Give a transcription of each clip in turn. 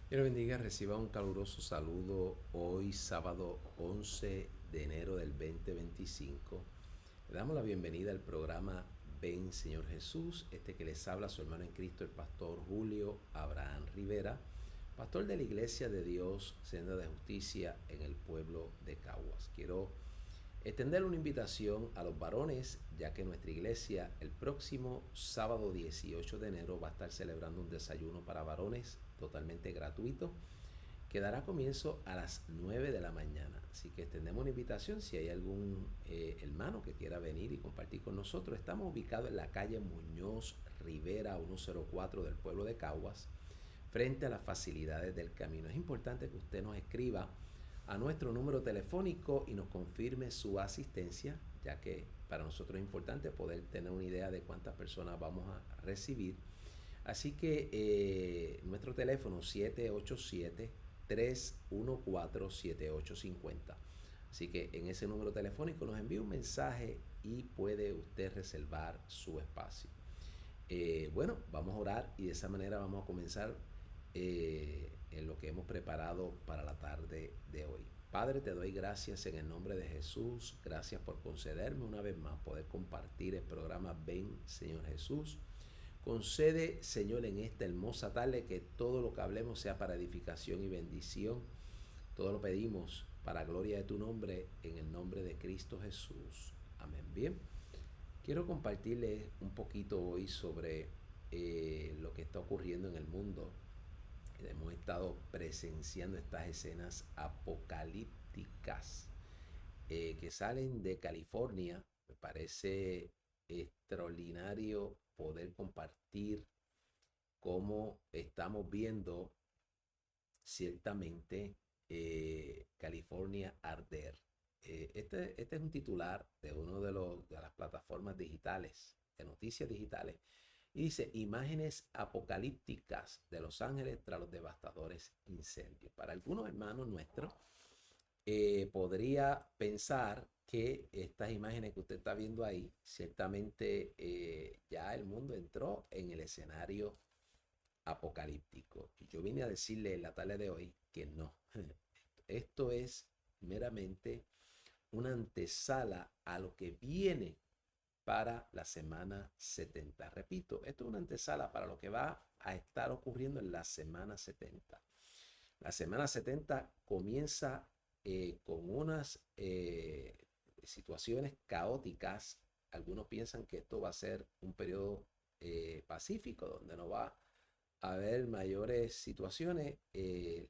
Dios bendiga, reciba un caluroso saludo hoy sábado 11 de enero del 2025. Le damos la bienvenida al programa Ven Señor Jesús, este que les habla su hermano en Cristo, el pastor Julio Abraham Rivera, pastor de la Iglesia de Dios, Senda de Justicia en el pueblo de Caguas. Quiero extender una invitación a los varones, ya que nuestra iglesia el próximo sábado 18 de enero va a estar celebrando un desayuno para varones totalmente gratuito, que dará comienzo a las 9 de la mañana. Así que extendemos una invitación si hay algún hermano que quiera venir y compartir con nosotros. Estamos ubicados en la calle Muñoz Rivera 104 del pueblo de Caguas, frente a las facilidades del camino. Es importante que usted nos escriba a nuestro número telefónico y nos confirme su asistencia, ya que para nosotros es importante poder tener una idea de cuántas personas vamos a recibir. Así que nuestro teléfono 787-314-7850. Así que en ese número telefónico nos envía un mensaje y puede usted reservar su espacio. Bueno, vamos a orar y de esa manera vamos a comenzar en lo que hemos preparado para la tarde de hoy. Padre, te doy gracias en el nombre de Jesús. Gracias por concederme una vez más poder compartir el programa Ven, Señor Jesús. Concede, Señor, en esta hermosa tarde que todo lo que hablemos sea para edificación y bendición. Todo lo pedimos para gloria de tu nombre, en el nombre de Cristo Jesús. Amén. Bien, quiero compartirles un poquito hoy sobre lo que está ocurriendo en el mundo. Hemos estado presenciando estas escenas apocalípticas que salen de California. Me parece extraordinario poder compartir cómo estamos viendo ciertamente California arder. Este es un titular de uno de las plataformas digitales, de noticias digitales, y dice: imágenes apocalípticas de Los Ángeles tras los devastadores incendios. Para algunos hermanos nuestros, podría pensar que estas imágenes que usted está viendo ahí, ciertamente ya el mundo entró en el escenario apocalíptico. Y yo vine a decirle en la tarde de hoy que no. Esto es meramente una antesala a lo que viene para la semana 70. Repito, esto es una antesala para lo que va a estar ocurriendo en la semana 70. La semana 70 comienza con unas situaciones caóticas. Algunos piensan que esto va a ser un periodo pacífico, donde no va a haber mayores situaciones.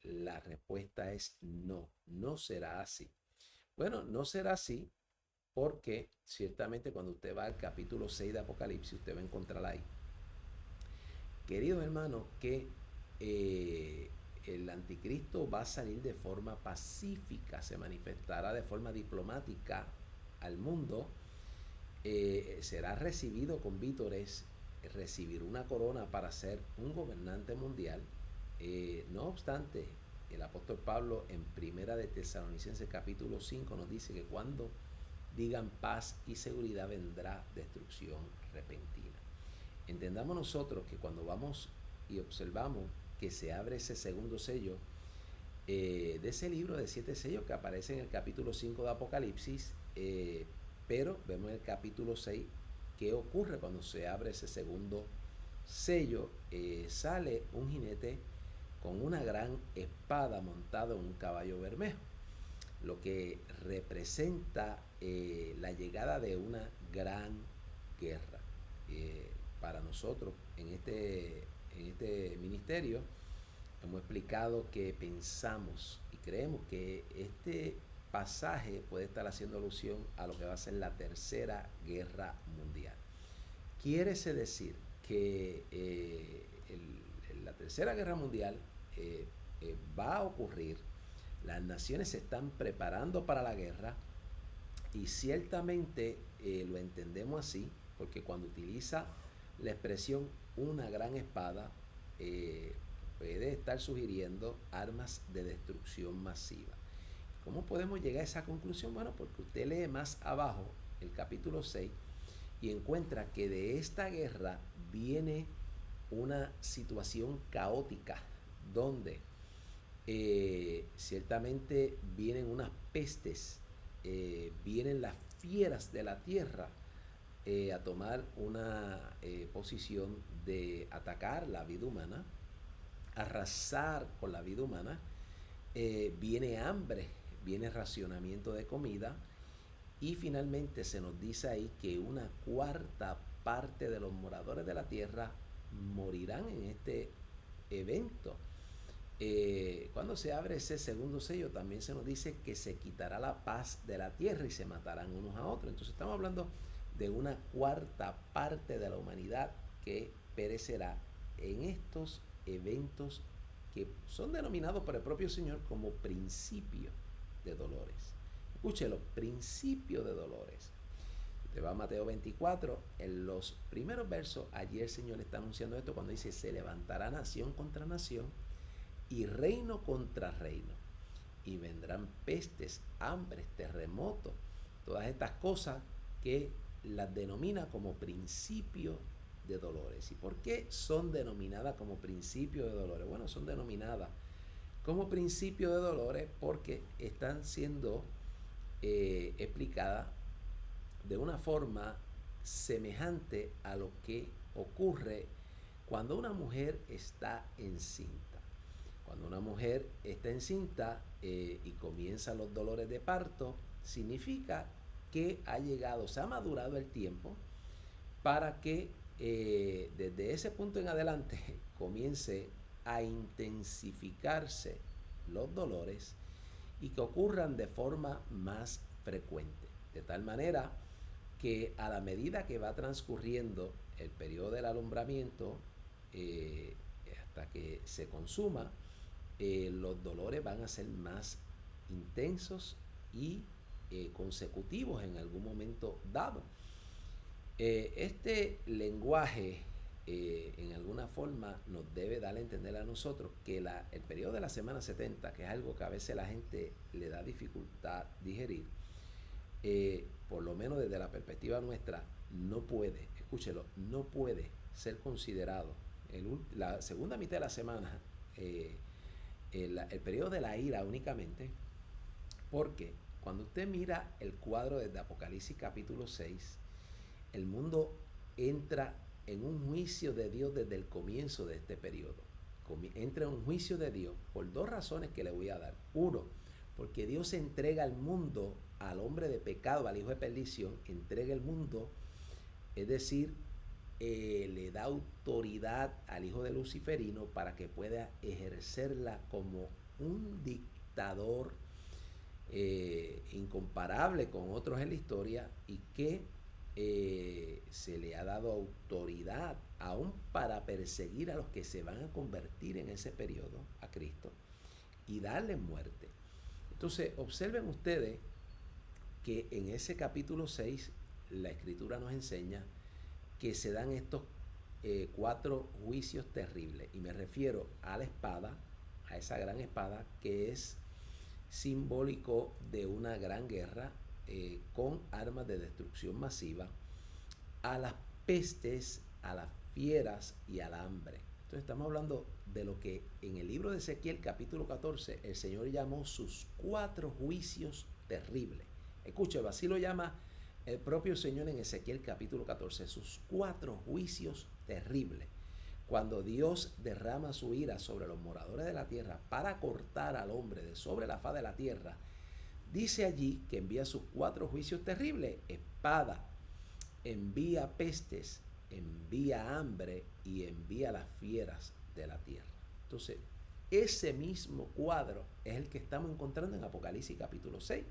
La respuesta es no, no será así. Bueno, no será así porque ciertamente cuando usted va al capítulo 6 de Apocalipsis, usted va a encontrar ahí, queridos hermanos, que el anticristo va a salir de forma pacífica, se manifestará de forma diplomática al mundo, será recibido con vítores, recibir una corona para ser un gobernante mundial. No obstante, el apóstol Pablo en Primera de Tesalonicenses capítulo 5 nos dice que cuando digan paz y seguridad vendrá destrucción repentina. Entendamos nosotros que cuando vamos y observamos que se abre ese segundo sello de ese libro de 7 sellos que aparece en el capítulo 5 de Apocalipsis, pero vemos en el capítulo 6 qué ocurre cuando se abre ese segundo sello. Sale un jinete con una gran espada montado en un caballo bermejo, lo que representa la llegada de una gran guerra. Para nosotros en este ministerio hemos explicado que pensamos y creemos que este pasaje puede estar haciendo alusión a lo que va a ser la tercera guerra mundial. Quiere decir que la tercera guerra mundial va a ocurrir. Las naciones se están preparando para la guerra y ciertamente lo entendemos así porque cuando utiliza la expresión una gran espada, puede estar sugiriendo armas de destrucción masiva. ¿Cómo podemos llegar a esa conclusión? Bueno, porque usted lee más abajo el capítulo 6 y encuentra que de esta guerra viene una situación caótica donde ciertamente vienen unas pestes, vienen las fieras de la tierra a tomar una posición de atacar la vida humana, arrasar con la vida humana. Viene hambre, viene racionamiento de comida, y finalmente se nos dice ahí que una cuarta parte de los moradores de la tierra morirán en este evento. Cuando se abre ese segundo sello, también se nos dice que se quitará la paz de la tierra y se matarán unos a otros. Entonces estamos hablando de una cuarta parte de la humanidad que perecerá en estos eventos que son denominados por el propio Señor como principio de dolores. Escúchelo, principio de dolores. Te va a Mateo 24, en los primeros versos, allí el Señor está anunciando esto cuando dice: se levantará nación contra nación y reino contra reino, y vendrán pestes, hambres, terremotos, todas estas cosas que las denomina como principio de dolores. ¿Y por qué son denominadas como principio de dolores? Bueno, son denominadas como principio de dolores porque están siendo explicadas de una forma semejante a lo que ocurre cuando una mujer está encinta. Cuando una mujer está encinta y comienzan los dolores de parto, significa que ha llegado, se ha madurado el tiempo para que desde ese punto en adelante comience a intensificarse los dolores y que ocurran de forma más frecuente. De tal manera que a la medida que va transcurriendo el periodo del alumbramiento, hasta que se consuma, los dolores van a ser más intensos y consecutivos en algún momento dado. Este lenguaje en alguna forma nos debe dar a entender a nosotros que el periodo de la semana 70, que es algo que a veces la gente le da dificultad digerir, por lo menos desde la perspectiva nuestra, no puede, escúchelo, no puede ser considerado la segunda mitad de la semana, el periodo de la ira únicamente, porque cuando usted mira el cuadro desde Apocalipsis capítulo 6, el mundo entra en un juicio de Dios desde el comienzo de este periodo. Entra en un juicio de Dios por dos razones que le voy a dar. Uno, porque Dios entrega al mundo, al hombre de pecado, al hijo de perdición, entrega el mundo, es decir, le da autoridad al hijo de Luciferino para que pueda ejercerla como un dictador incomparable con otros en la historia, y que se le ha dado autoridad aún para perseguir a los que se van a convertir en ese periodo a Cristo y darle muerte. Entonces observen ustedes que en ese capítulo 6 la escritura nos enseña que se dan estos 4 juicios terribles, y me refiero a la espada, a esa gran espada que es simbólico de una gran guerra con armas de destrucción masiva, a las pestes, a las fieras y al hambre. Entonces estamos hablando de lo que en el libro de Ezequiel capítulo 14 el Señor llamó sus 4 juicios terribles. Escúchelo, así lo llama el propio Señor en Ezequiel capítulo 14, sus 4 juicios terribles. Cuando Dios derrama su ira sobre los moradores de la tierra para cortar al hombre de sobre la faz de la tierra, dice allí que envía sus 4 juicios terribles: espada, envía pestes, envía hambre y envía las fieras de la tierra. Entonces, ese mismo cuadro es el que estamos encontrando en Apocalipsis capítulo 6,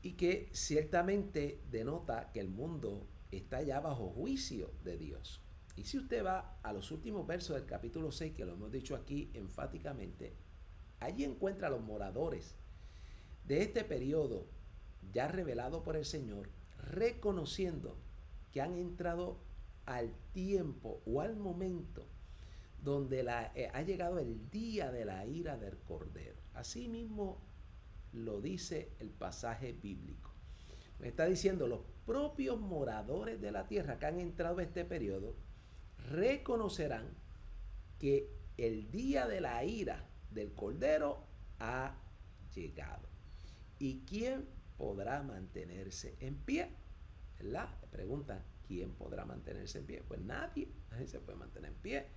y que ciertamente denota que el mundo está ya bajo juicio de Dios. Y si usted va a los últimos versos del capítulo 6, que lo hemos dicho aquí enfáticamente, allí encuentra a los moradores de este periodo ya revelado por el Señor, reconociendo que han entrado al tiempo o al momento donde ha llegado el día de la ira del Cordero. Así mismo lo dice el pasaje bíblico. Me está diciendo los propios moradores de la tierra que han entrado a este periodo, reconocerán que el día de la ira del Cordero ha llegado. ¿Y quién podrá mantenerse en pie? ¿Verdad? Pregunta, ¿quién podrá mantenerse en pie? Pues nadie se puede mantener en pie.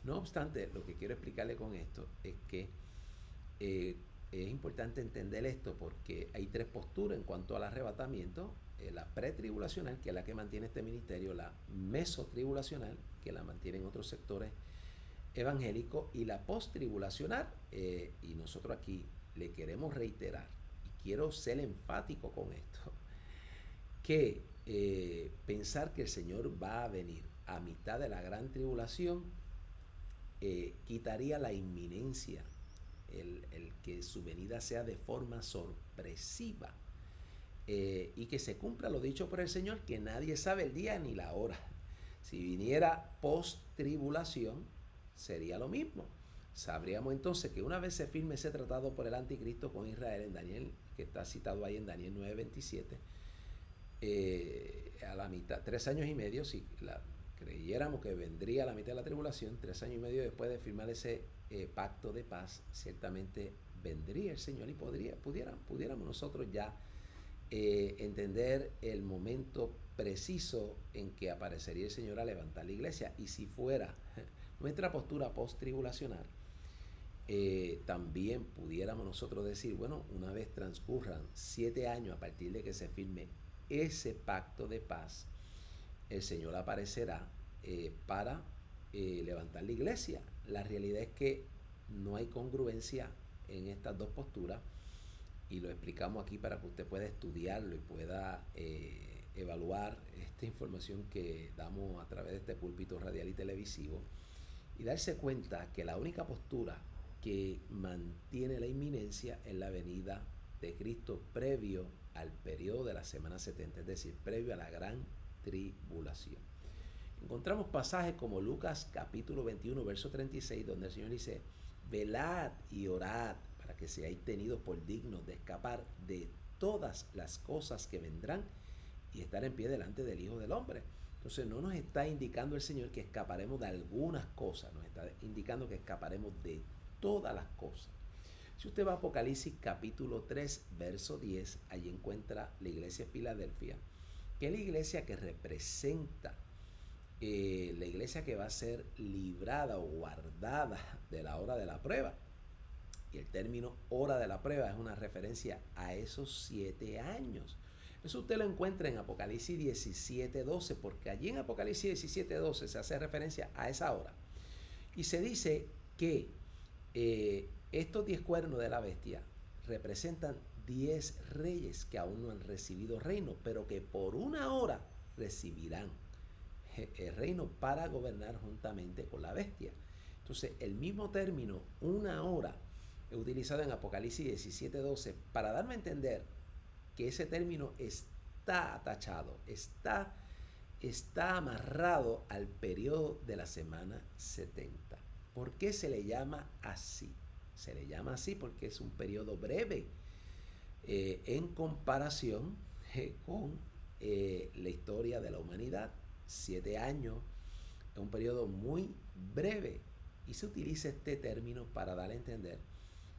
No obstante, lo que quiero explicarle con esto es que es importante entender esto porque hay tres posturas en cuanto al arrebatamiento: la pretribulacional, que es la que mantiene este ministerio; la mesotribulacional, que la mantienen otros sectores evangélicos; y la posttribulacional. Y nosotros aquí le queremos reiterar, y quiero ser enfático con esto, que pensar que el Señor va a venir a mitad de la gran tribulación quitaría la inminencia, el que su venida sea de forma sorpresiva, y que se cumpla lo dicho por el Señor, que nadie sabe el día ni la hora. Si viniera post tribulación, sería lo mismo. Sabríamos entonces que una vez se firme ese tratado por el anticristo con Israel en Daniel, que está citado ahí en Daniel 9:27, a la mitad, 3 años y medio, si creyéramos que vendría a la mitad de la tribulación, 3 años y medio después de firmar ese pacto de paz, ciertamente vendría el Señor y pudiéramos nosotros ya entender el momento preciso en que aparecería el Señor a levantar la iglesia. Y si fuera nuestra postura post-tribulacional, también pudiéramos nosotros decir, bueno, una vez transcurran 7 años a partir de que se firme ese pacto de paz, el Señor aparecerá para levantar la iglesia. La realidad es que no hay congruencia en estas dos posturas, y lo explicamos aquí para que usted pueda estudiarlo y pueda evaluar esta información que damos a través de este púlpito radial y televisivo, y darse cuenta que la única postura que mantiene la inminencia es la venida de Cristo previo al periodo de la semana 70, es decir, previo a la gran tribulación. Encontramos pasajes como Lucas capítulo 21, verso 36, donde el Señor dice: velad y orad para que seáis tenidos por dignos de escapar de todas las cosas que vendrán y estar en pie delante del Hijo del Hombre. Entonces no nos está indicando el Señor que escaparemos de algunas cosas, nos está indicando que escaparemos de todas las cosas. Si usted va a Apocalipsis capítulo 3, verso 10, allí encuentra la iglesia de Filadelfia, que es la iglesia que representa la iglesia que va a ser librada o guardada de la hora de la prueba. Y el término hora de la prueba es una referencia a esos 7 años. Eso usted lo encuentra en Apocalipsis 17:12, porque allí en Apocalipsis 17:12 se hace referencia a esa hora. Y se dice que estos 10 cuernos de la bestia representan 10 reyes que aún no han recibido reino, pero que por una hora recibirán el reino para gobernar juntamente con la bestia. Entonces, el mismo término, una hora, es utilizado en Apocalipsis 17:12 para darme a entender que ese término está atachado, está amarrado al periodo de la semana 70. ¿Por qué se le llama así? Se le llama así porque es un periodo breve en comparación con la historia de la humanidad. 7 años es un periodo muy breve, y se utiliza este término para dar a entender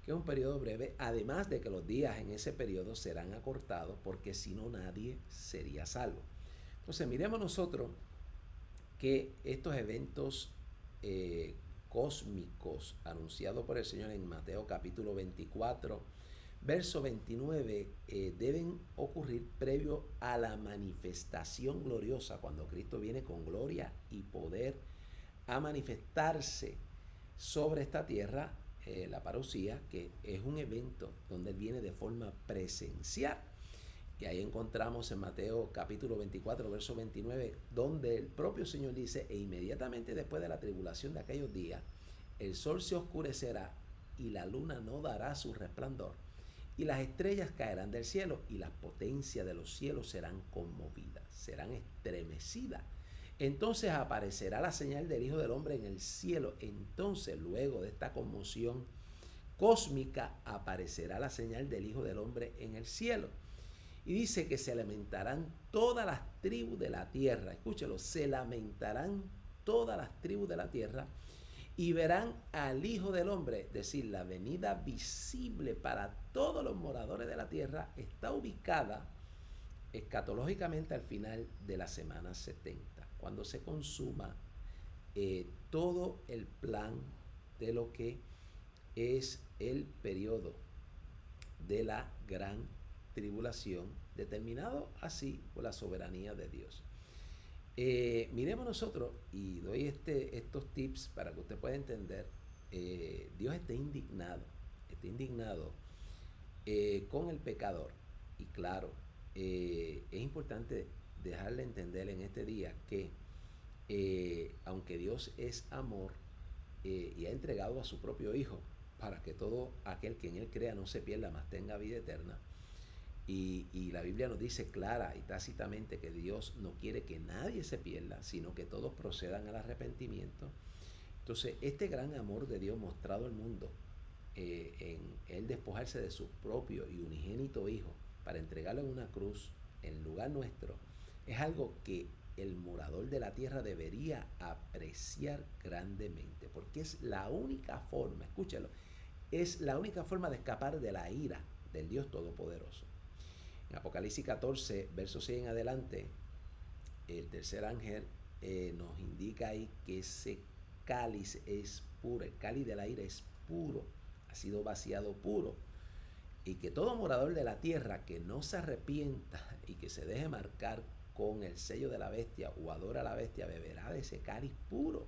que es un periodo breve, además de que los días en ese periodo serán acortados, porque si no nadie sería salvo. Entonces miremos nosotros que estos eventos cósmicos anunciados por el Señor en Mateo capítulo 24, verso 29, deben ocurrir previo a la manifestación gloriosa, cuando Cristo viene con gloria y poder a manifestarse sobre esta tierra, la parusía, que es un evento donde Él viene de forma presencial. Y ahí encontramos en Mateo capítulo 24, verso 29, donde el propio Señor dice: e inmediatamente después de la tribulación de aquellos días, el sol se oscurecerá y la luna no dará su resplandor, y las estrellas caerán del cielo, y las potencias de los cielos serán conmovidas, serán estremecidas. Entonces aparecerá la señal del Hijo del Hombre en el cielo. Entonces, luego de esta conmoción cósmica, aparecerá la señal del Hijo del Hombre en el cielo. Y dice que se lamentarán todas las tribus de la tierra. Escúchelo, se lamentarán todas las tribus de la tierra y verán al Hijo del Hombre. Es decir, la venida visible para todos los moradores de la tierra está ubicada escatológicamente al final de la semana 70, cuando se consuma todo el plan de lo que es el periodo de la gran tribulación, determinado así por la soberanía de Dios. Miremos nosotros, y doy estos tips para que usted pueda entender, Dios está indignado con el pecador. Y claro, es importante dejarle entender en este día que aunque Dios es amor y ha entregado a su propio Hijo para que todo aquel que en Él crea no se pierda, mas tenga vida eterna, y la Biblia nos dice clara y tácitamente que Dios no quiere que nadie se pierda, sino que todos procedan al arrepentimiento. Entonces, este gran amor de Dios mostrado al mundo, en Él despojarse de su propio y unigénito Hijo para entregarlo en una cruz en lugar nuestro, es algo que el morador de la tierra debería apreciar grandemente, porque es la única forma, escúchalo, es la única forma de escapar de la ira del Dios Todopoderoso. En Apocalipsis 14, verso 6 en adelante, el tercer ángel nos indica ahí que ese cáliz es puro, el cáliz de la ira es puro, ha sido vaciado puro, y que todo morador de la tierra que no se arrepienta y que se deje marcar con el sello de la bestia o adora a la bestia beberá de ese cáliz puro.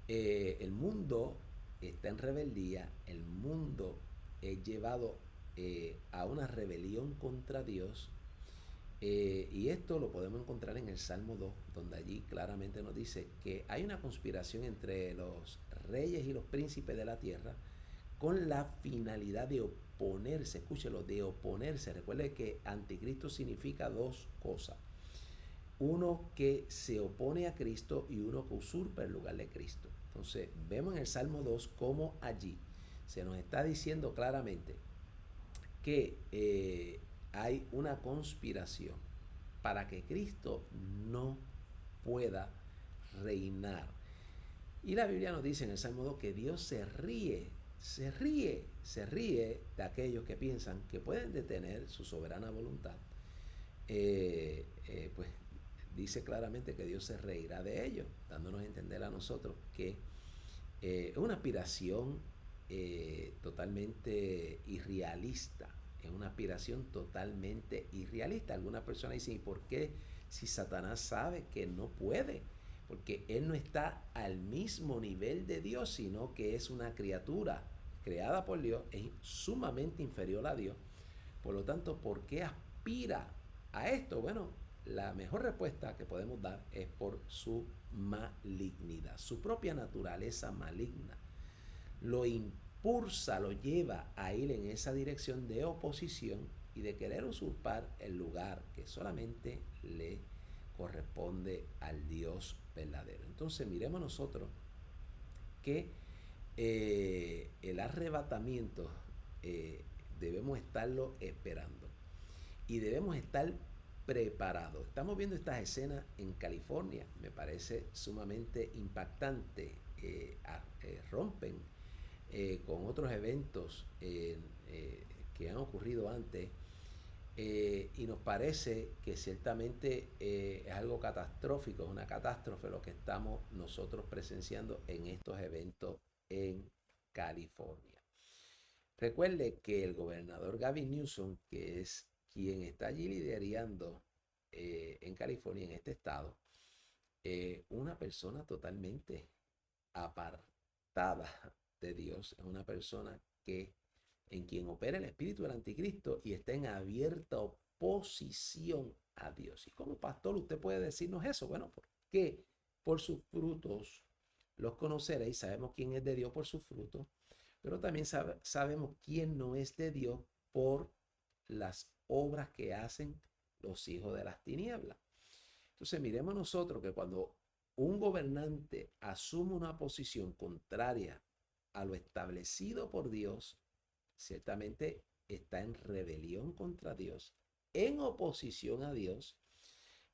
El mundo está en rebeldía, el mundo es llevado a una rebelión contra Dios. Y esto lo podemos encontrar en el Salmo 2, donde allí claramente nos dice que hay una conspiración entre los reyes y los príncipes de la tierra con la finalidad de oponerse, escúchelo, de oponerse. Recuerde que anticristo significa dos cosas. Uno que se opone a Cristo y uno que usurpa el lugar de Cristo. Entonces, vemos en el Salmo 2 cómo allí se nos está diciendo claramente que hay una conspiración para que Cristo no pueda reinar. Y la Biblia nos dice en el Salmo 2 que Dios se ríe de aquellos que piensan que pueden detener su soberana voluntad. Pues dice claramente que Dios se reirá de ellos, dándonos a entender a nosotros que es una aspiración totalmente irrealista. Es una aspiración totalmente irrealista. Algunas personas dicen, ¿y por qué si Satanás sabe que no puede? Porque él no está al mismo nivel de Dios, sino que es una criatura creada por Dios, es sumamente inferior a Dios. Por lo tanto, ¿por qué aspira a esto? Bueno, la mejor respuesta que podemos dar es por su malignidad, su propia naturaleza maligna. Lo impulsa, lo lleva a ir en esa dirección de oposición y de querer usurpar el lugar que solamente le corresponde al Dios verdadero. Entonces miremos nosotros que el arrebatamiento debemos estarlo esperando y debemos estar preparados. Estamos viendo estas escenas en California, me parece sumamente impactante. Rompen con otros eventos que han ocurrido antes, y nos parece que ciertamente es algo catastrófico, es una catástrofe lo que estamos nosotros presenciando en estos eventos en California. Recuerde que el gobernador Gavin Newsom, que es quien está allí liderando en California, en este estado, una persona totalmente apartada de Dios, es una persona que en quien opera el espíritu del anticristo y está en abierta oposición a Dios. Y como pastor usted puede decirnos eso. Bueno, porque por sus frutos los conoceréis. Sabemos quién es de Dios por sus frutos, pero también sabemos quién no es de Dios por las obras que hacen los hijos de las tinieblas. Entonces miremos nosotros que cuando un gobernante asume una posición contraria a lo establecido por Dios, ciertamente está en rebelión contra Dios en oposición a Dios.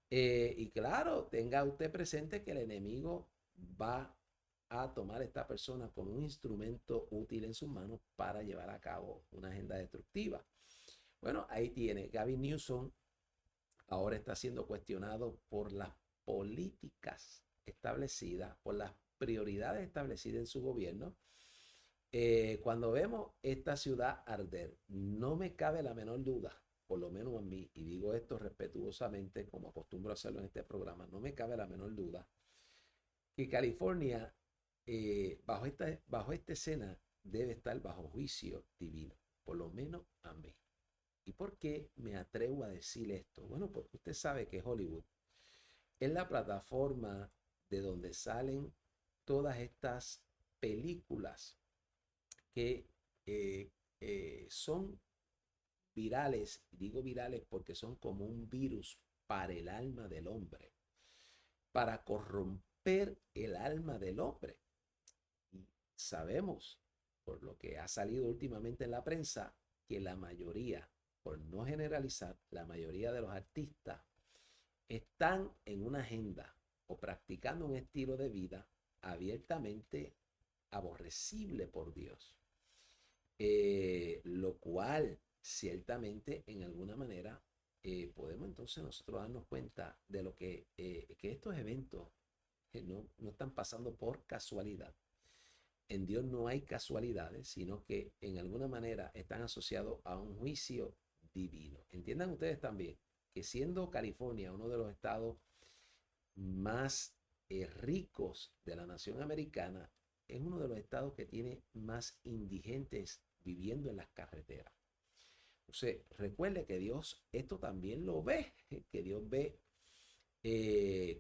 Y claro, tenga usted presente que el enemigo va a tomar a esta persona como un instrumento útil en sus manos para llevar a cabo una agenda destructiva. Bueno, ahí tiene. Gavin Newsom ahora está siendo cuestionado por las políticas establecidas, por las prioridades establecidas en su gobierno. Cuando vemos esta ciudad arder, no me cabe la menor duda, por lo menos a mí, y digo esto respetuosamente como acostumbro a hacerlo en este programa, no me cabe la menor duda que California, bajo esta escena, debe estar bajo juicio divino, por lo menos a mí. ¿Y por qué me atrevo a decir esto? Bueno, porque usted sabe que Hollywood es la plataforma de donde salen todas estas películas que son virales. Digo virales porque son como un virus para el alma del hombre, para corromper el alma del hombre. Y sabemos, por lo que ha salido últimamente en la prensa, que la mayoría, por no generalizar, la mayoría de los artistas están en una agenda o practicando un estilo de vida abiertamente aborrecible por Dios. Lo cual ciertamente en alguna manera podemos entonces nosotros darnos cuenta de lo que estos eventos no están pasando por casualidad. En Dios no hay casualidades, sino que en alguna manera están asociados a un juicio divino. Entiendan ustedes también que siendo California uno de los estados más ricos de la nación americana, es uno de los estados que tiene más indigentes viviendo en las carreteras. Entonces, recuerde que Dios esto también lo ve, que Dios ve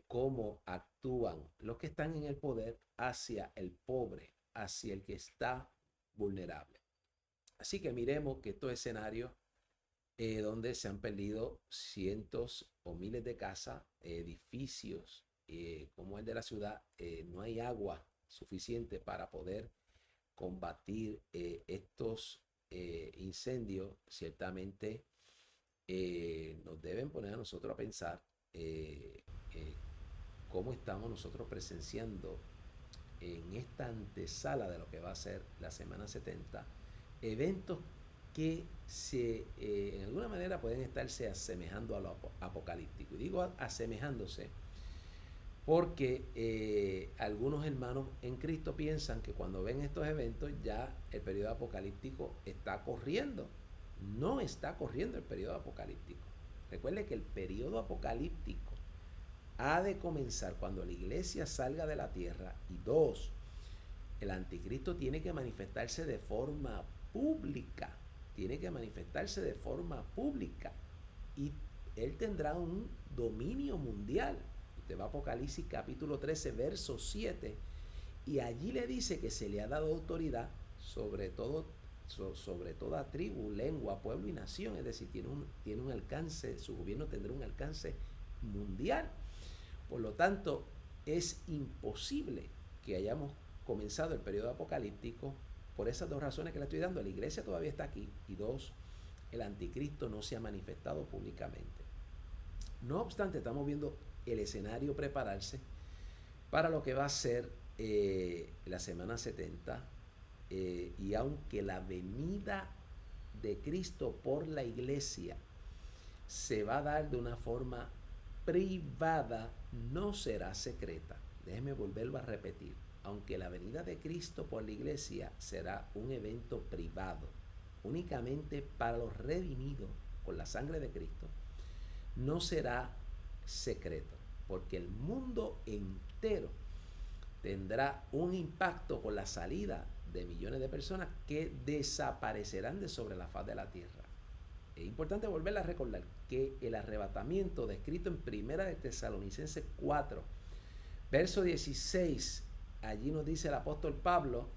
cómo actúan los que están en el poder hacia el pobre, hacia el que está vulnerable. Así que miremos que estos escenarios donde se han perdido cientos o miles de casas, edificios, como el de la ciudad, no hay agua suficiente para poder combatir estos incendios. Ciertamente nos deben poner a nosotros a pensar cómo estamos nosotros presenciando en esta antesala de lo que va a ser la Semana 70, eventos que en alguna manera pueden estarse asemejando a lo apocalíptico. Y digo asemejándose porque algunos hermanos en Cristo piensan que cuando ven estos eventos ya el periodo apocalíptico está corriendo. No está corriendo el periodo apocalíptico. Recuerde que el periodo apocalíptico ha de comenzar cuando la iglesia salga de la tierra. Y dos, el anticristo tiene que manifestarse de forma pública. Tiene que manifestarse de forma pública. Y él tendrá un dominio mundial. Usted va a Apocalipsis capítulo 13, verso 7. Y allí le dice que se le ha dado autoridad sobre toda tribu, lengua, pueblo y nación. Es decir, tiene un alcance, su gobierno tendrá un alcance mundial. Por lo tanto, es imposible que hayamos comenzado el periodo apocalíptico por esas dos razones que le estoy dando. La iglesia todavía está aquí y dos, el anticristo no se ha manifestado públicamente. No obstante, estamos viendo el escenario prepararse para lo que va a ser la semana 70 y aunque la venida de Cristo por la iglesia se va a dar de una forma privada, no será secreta. Déjeme volverlo a repetir. Aunque la venida de Cristo por la iglesia será un evento privado, únicamente para los redimidos con la sangre de Cristo, no será secreto, porque el mundo entero tendrá un impacto con la salida de millones de personas que desaparecerán de sobre la faz de la tierra. Es importante volver a recordar que el arrebatamiento descrito en Primera de Tesalonicenses 4, verso 16, allí nos dice el apóstol Pablo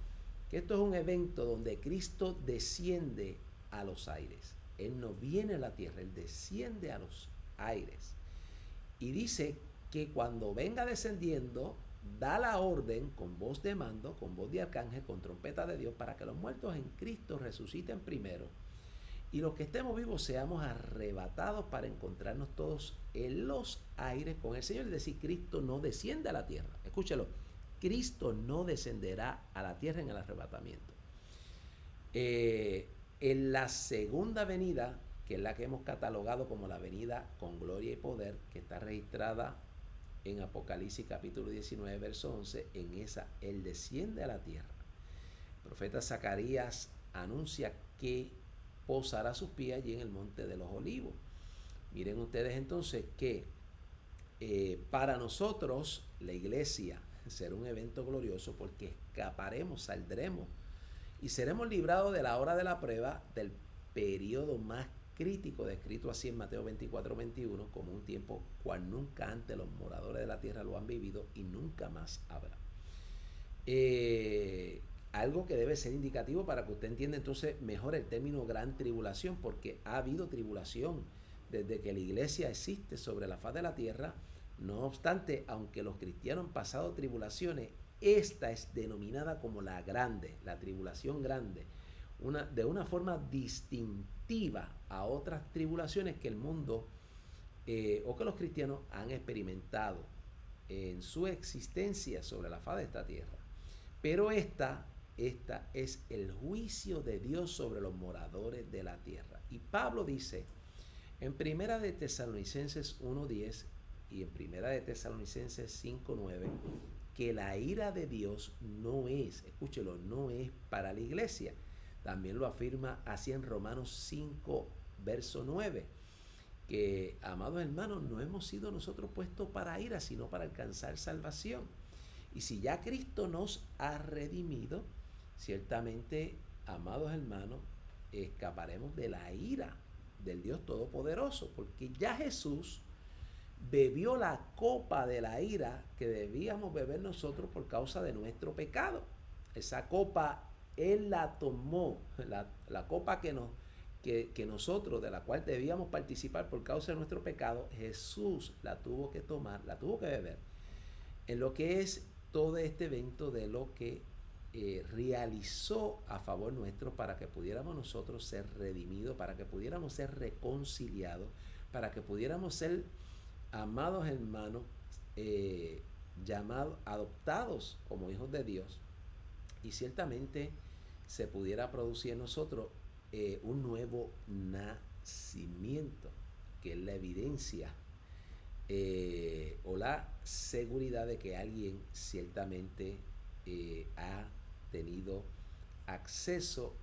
que esto es un evento donde Cristo desciende a los aires. Él no viene a la tierra, Él desciende a los aires. Y dice que cuando venga descendiendo, da la orden con voz de mando, con voz de arcángel, con trompeta de Dios, para que los muertos en Cristo resuciten primero. y los que estemos vivos seamos arrebatados para encontrarnos todos en los aires con el Señor. Es decir, Cristo no desciende a la tierra. Escúchelo, Cristo no descenderá a la tierra en el arrebatamiento. En la segunda venida, que es la que hemos catalogado como la venida con gloria y poder, que está registrada en Apocalipsis capítulo 19, verso 11, en esa Él desciende a la tierra. El profeta Zacarías anuncia que posará sus pies allí en el monte de los olivos. Miren ustedes entonces que para nosotros la iglesia será un evento glorioso porque escaparemos, saldremos y seremos librados de la hora de la prueba, del periodo más crítico descrito así en Mateo 24-21 como un tiempo cual nunca antes los moradores de la tierra lo han vivido y nunca más habrá. Algo que debe ser indicativo para que usted entienda entonces mejor el término gran tribulación, porque ha habido tribulación desde que la iglesia existe sobre la faz de la tierra. No obstante, aunque los cristianos han pasado tribulaciones, esta es denominada como la grande, la tribulación grande, de una forma distintiva a otras tribulaciones que el mundo o que los cristianos han experimentado en su existencia sobre la faz de esta tierra. Pero esta es el juicio de Dios sobre los moradores de la tierra. Y Pablo dice en Primera de Tesalonicenses 1:10 y en Primera de Tesalonicenses 5:9 que la ira de Dios no es, escúchelo, no es para la iglesia. También lo afirma así en Romanos 5, verso 9, que, amados hermanos, no hemos sido nosotros puestos para ira, sino para alcanzar salvación. Y si ya Cristo nos ha redimido, ciertamente, amados hermanos, escaparemos de la ira del Dios Todopoderoso, porque ya Jesús bebió la copa de la ira que debíamos beber nosotros por causa de nuestro pecado. Esa copa Él la tomó, la copa que nosotros, de la cual debíamos participar por causa de nuestro pecado, Jesús la tuvo que tomar, la tuvo que beber, en lo que es todo este evento de lo que realizó a favor nuestro para que pudiéramos nosotros ser redimidos, para que pudiéramos ser reconciliados, para que pudiéramos ser, amados hermanos, llamados, adoptados como hijos de Dios, y ciertamente se pudiera producir en nosotros un nuevo nacimiento, que es la evidencia o la seguridad de que alguien ciertamente ha tenido acceso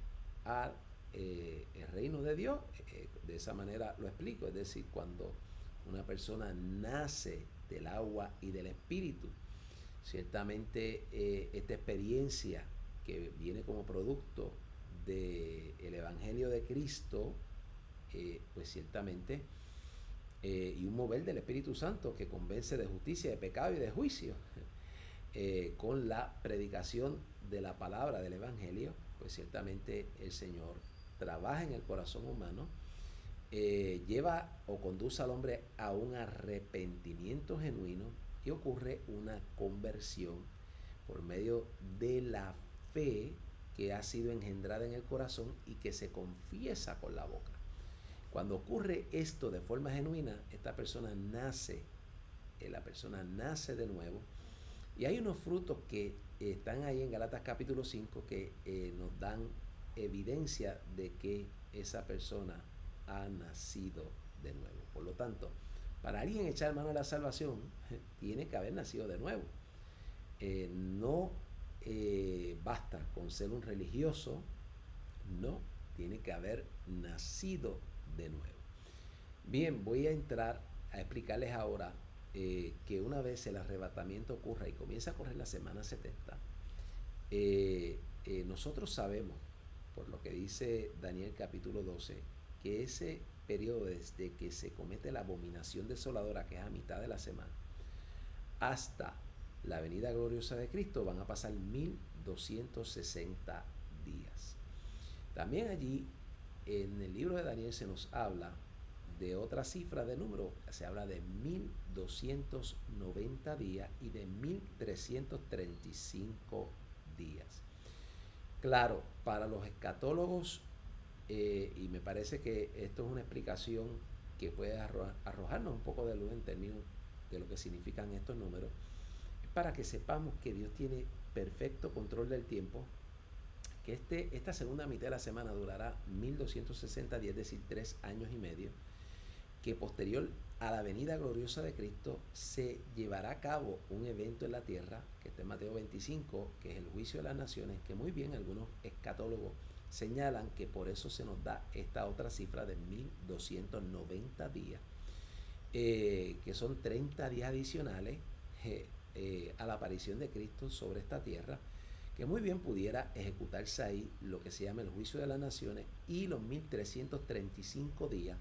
al el reino de Dios. De esa manera lo explico, es decir, cuando una persona nace del agua y del espíritu, ciertamente esta experiencia que viene como producto del Evangelio de Cristo, pues ciertamente, y un mover del Espíritu Santo que convence de justicia, de pecado y de juicio, con la predicación de la palabra del Evangelio, pues ciertamente el Señor trabaja en el corazón humano, lleva o conduce al hombre a un arrepentimiento genuino y ocurre una conversión por medio de la fe que ha sido engendrada en el corazón y que se confiesa con la boca. Cuando ocurre esto de forma genuina, esta persona nace, la persona nace de nuevo, y hay unos frutos que están ahí en Gálatas capítulo 5 que nos dan evidencia de que esa persona ha nacido de nuevo. Por lo tanto, para alguien echar mano a la salvación, tiene que haber nacido de nuevo. No basta con ser un religioso, no, tiene que haber nacido de nuevo. Bien, voy a entrar a explicarles ahora que una vez el arrebatamiento ocurra y comienza a correr la semana 70, nosotros sabemos, por lo que dice Daniel capítulo 12, que ese periodo desde que se comete la abominación desoladora, que es a mitad de la semana, hasta la venida gloriosa de Cristo, van a pasar 1260 días. También allí en el libro de Daniel se nos habla de otra cifra de número, se habla de 1290 días y de 1335 días. Claro, para los escatólogos y me parece que esto es una explicación que puede arrojarnos un poco de luz en términos de lo que significan estos números, es para que sepamos que Dios tiene perfecto control del tiempo, que esta segunda mitad de la semana durará 1260 días, es decir, 3 años y medio, que posterior a la venida gloriosa de Cristo se llevará a cabo un evento en la tierra, que está en Mateo 25, que es el juicio de las naciones, que muy bien algunos escatólogos señalan que por eso se nos da esta otra cifra de 1290 días, que son 30 días adicionales a la aparición de Cristo sobre esta tierra, que muy bien pudiera ejecutarse ahí lo que se llama el juicio de las naciones, y los 1335 días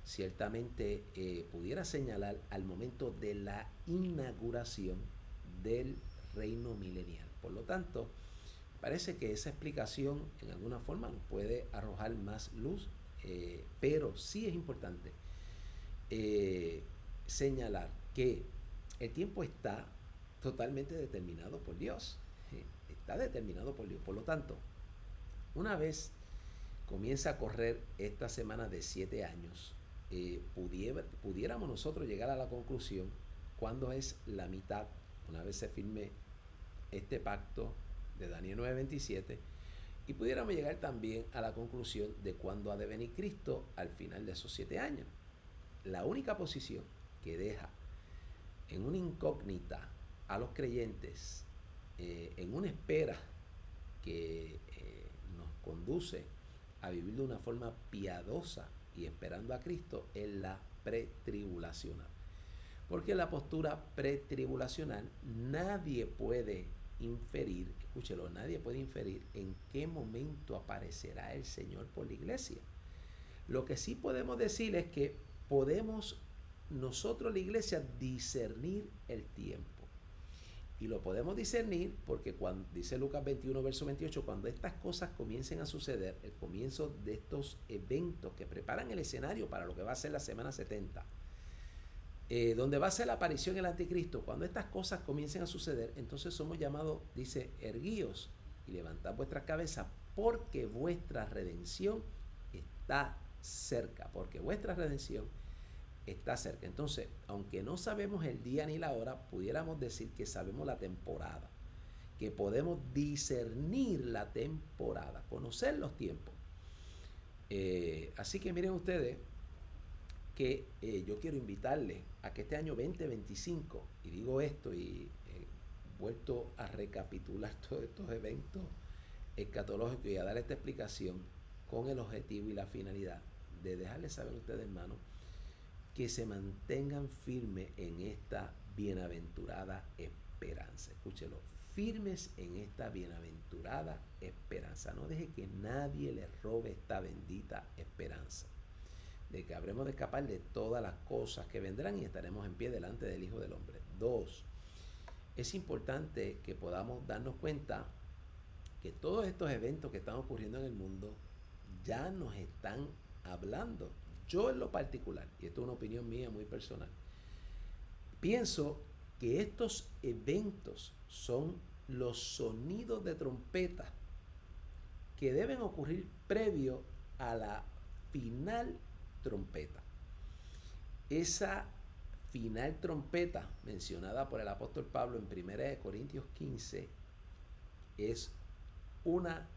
ciertamente pudiera señalar al momento de la inauguración del reino milenial. Por lo tanto, parece que esa explicación en alguna forma nos puede arrojar más luz, pero sí es importante señalar que el tiempo está totalmente determinado por Dios. Está determinado por Dios. Por lo tanto, una vez comienza a correr esta semana de 7 años, pudiéramos nosotros llegar a la conclusión cuando es la mitad, una vez se firme este pacto de Daniel 9:27, y pudiéramos llegar también a la conclusión de cuándo ha de venir Cristo al final de esos 7 años. La única posición que deja en una incógnita a los creyentes, en una espera que nos conduce a vivir de una forma piadosa y esperando a Cristo, es la pretribulacional. Porque en la postura pretribulacional nadie puede inferir, escúchelo, nadie puede inferir en qué momento aparecerá el Señor por la iglesia. Lo que sí podemos decir es que podemos nosotros, la iglesia, discernir el tiempo. Y lo podemos discernir porque cuando dice Lucas 21, verso 28, cuando estas cosas comiencen a suceder, el comienzo de estos eventos que preparan el escenario para lo que va a ser la semana 70, donde va a ser la aparición del anticristo, cuando estas cosas comiencen a suceder, entonces somos llamados, dice, erguíos y levantad vuestras cabezas, porque vuestra redención está cerca, porque vuestra redención está cerca. Entonces, aunque no sabemos el día ni la hora, pudiéramos decir que sabemos la temporada, que podemos discernir la temporada, conocer los tiempos. Así que miren ustedes que yo quiero invitarles a que este año 2025, y digo esto y vuelto a recapitular todos estos eventos escatológicos y a dar esta explicación con el objetivo y la finalidad de dejarles saber a ustedes, hermanos, que se mantengan firmes en esta bienaventurada esperanza. Escúchelo, firmes en esta bienaventurada esperanza. No deje que nadie le robe esta bendita esperanza, de que habremos de escapar de todas las cosas que vendrán y estaremos en pie delante del Hijo del Hombre. 2. Es importante que podamos darnos cuenta que todos estos eventos que están ocurriendo en el mundo ya nos están hablando. Yo en lo particular, y esto es una opinión mía muy personal, pienso que estos eventos son los sonidos de trompeta que deben ocurrir previo a la final trompeta. Esa final trompeta mencionada por el apóstol Pablo en 1 Corintios 15 es una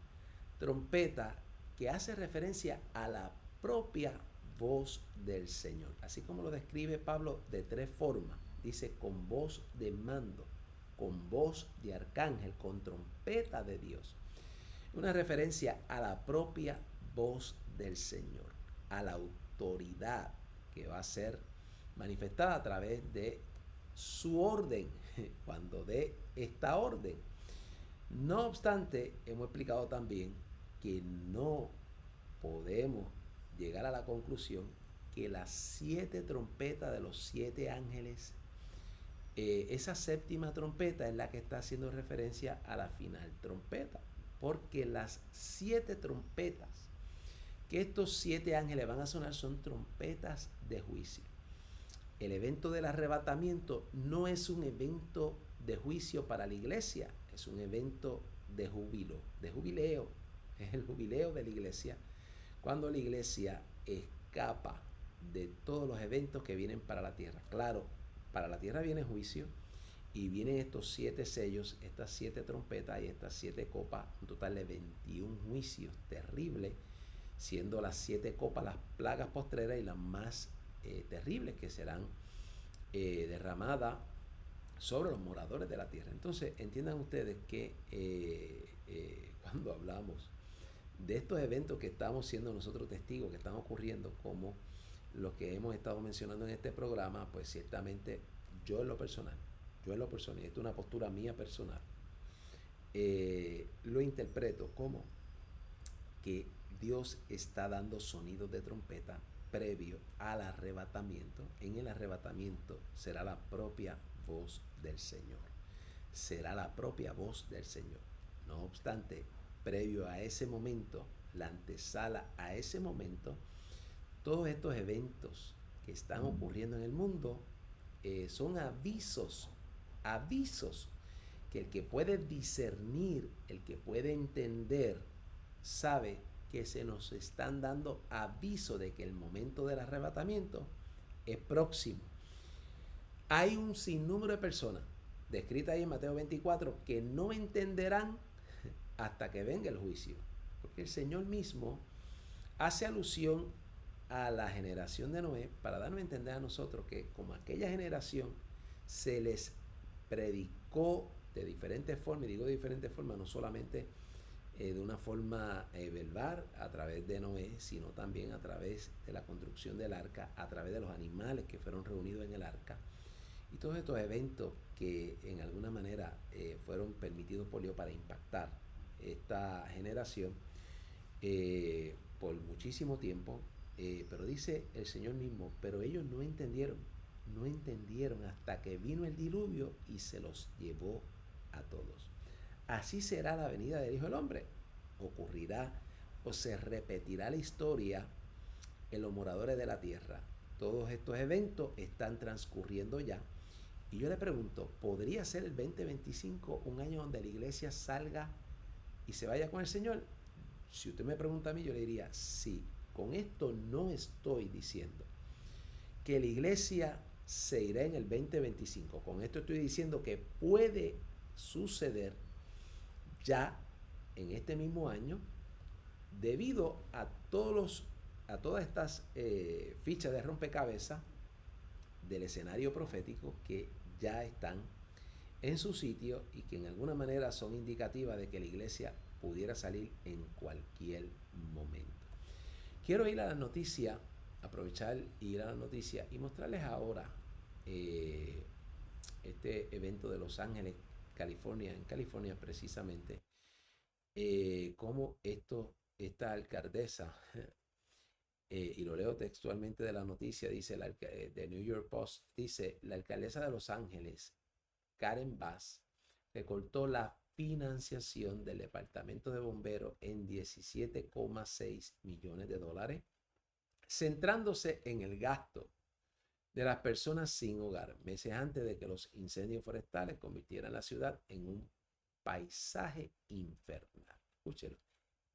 trompeta que hace referencia a la propia voz del Señor, así como lo describe Pablo de 3 formas. Dice con voz de mando, con voz de arcángel, con trompeta de Dios. Una referencia a la propia voz del Señor, a la autoridad que va a ser manifestada a través de su orden cuando dé esta orden. No obstante, hemos explicado también que no podemos llegar a la conclusión que las 7 trompetas de los 7 ángeles, esa séptima trompeta es la que está haciendo referencia a la final trompeta, porque las 7 trompetas que estos 7 ángeles van a sonar son trompetas de juicio. El evento del arrebatamiento no es un evento de juicio para la iglesia, es un evento de júbilo, de jubileo, es el jubileo de la iglesia, cuando la iglesia escapa de todos los eventos que vienen para la tierra. Claro, para la tierra viene juicio y vienen estos 7 sellos, estas 7 trompetas y estas 7 copas, un total de 21 juicios terribles, siendo las 7 copas las plagas postreras y las más terribles que serán derramadas sobre los moradores de la tierra. Entonces, entiendan ustedes que cuando hablamos de estos eventos que estamos siendo nosotros testigos, que están ocurriendo, como los que hemos estado mencionando en este programa, pues ciertamente yo en lo personal, y esto es una postura mía personal, lo interpreto como que Dios está dando sonidos de trompeta previo al arrebatamiento. En el arrebatamiento será la propia voz del Señor. Será la propia voz del Señor. No obstante, previo a ese momento, la antesala a ese momento, todos estos eventos que están ocurriendo en el mundo son avisos, avisos que el que puede discernir, el que puede entender, sabe que se nos están dando aviso de que el momento del arrebatamiento es próximo. Hay un sinnúmero de personas descritas ahí en Mateo 24 que no entenderán hasta que venga el juicio, porque el Señor mismo hace alusión a la generación de Noé para darnos a entender a nosotros que como aquella generación se les predicó de diferentes formas, y digo de diferentes formas, no solamente de una forma verbal a través de Noé, sino también a través de la construcción del arca, a través de los animales que fueron reunidos en el arca, y todos estos eventos que en alguna manera fueron permitidos por Dios para impactar esta generación por muchísimo tiempo, pero dice el Señor mismo, pero ellos no entendieron, no entendieron hasta que vino el diluvio y se los llevó a todos. Así será la venida del Hijo del Hombre. Ocurrirá o se repetirá la historia en los moradores de la tierra. Todos estos eventos están transcurriendo ya. Y yo le pregunto, ¿podría ser el 2025 un año donde la iglesia salga y se vaya con el Señor? Si usted me pregunta a mí, yo le diría sí. Con esto no estoy diciendo que la iglesia se irá en el 2025. Con esto estoy diciendo que puede suceder ya en este mismo año debido a todas estas fichas de rompecabezas del escenario profético que ya están en su sitio y que en alguna manera son indicativas de que la iglesia pudiera salir en cualquier momento. Quiero ir a la noticia, aprovechar y ir a la noticia y mostrarles ahora este evento de Los Ángeles, California, en California precisamente, cómo esta alcaldesa, y lo leo textualmente de la noticia, dice de New York Post, dice, la alcaldesa de Los Ángeles, Karen Bass, recortó la financiación del departamento de bomberos en 17,6 millones de dólares, centrándose en el gasto de las personas sin hogar, meses antes de que los incendios forestales convirtieran la ciudad en un paisaje infernal. Escúchelo,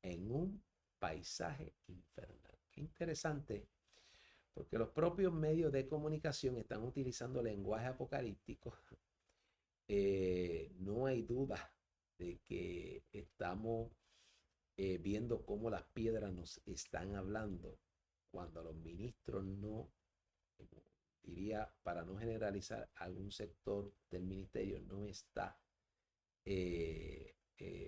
en un paisaje infernal. Qué interesante, porque los propios medios de comunicación están utilizando lenguaje apocalíptico. No hay duda de que estamos viendo cómo las piedras nos están hablando cuando los ministros no, diría, para no generalizar, algún sector del ministerio no está